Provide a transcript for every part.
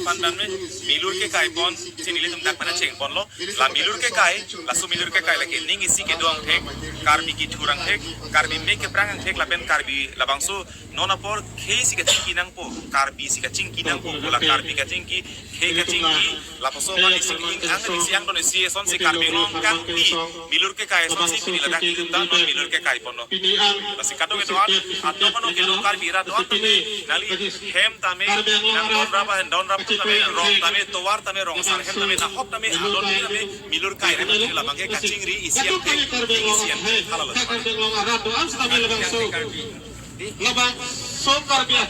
pandan me milur ke kai pon sini le tum dak mana cheng pon lo la milur ke kai la su milur ke kai la ke ning isi ke doang thek karbi ki thurang thek karbi me ke prang thek la ben karbi la bangsu nona por khe si ke ching kinang po karbi si ke ching kinang po la karbi ke ching ki khe ke ching ki la paso man isi ki ang ni siang don isi son si karbi ngom kan pi milur ke kai son si pini la dak ki dan non milur ke kai pon lo la si kato ke doan atno pano ke do karbi ra doan nali hem tame nang don rapa tame rong tame towar tame rong sar hem tame na hop tame adon tame milur kai re tame la bangke kacing ri isian ke isian halal Labang so karbiya.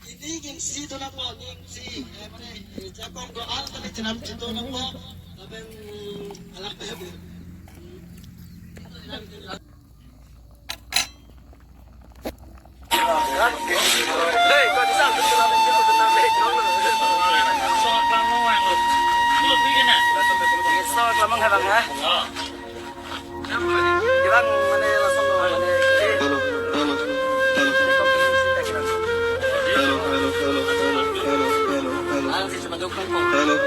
Ini gengsi tu nak buat gengsi, mana cakap doa tapi jenam itu nak buat, tapi alat apa? Hei, kau di sana tu nak itu tentang background tu. Soal kelamang tu, tu begini nak. Soal kelamang apa ngah? Kita mana langsung mana? Hello, hello,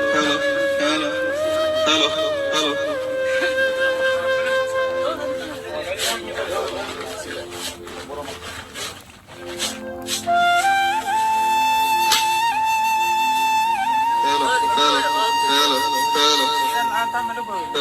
hello, hello, hello. Hello, hello, hello, hello.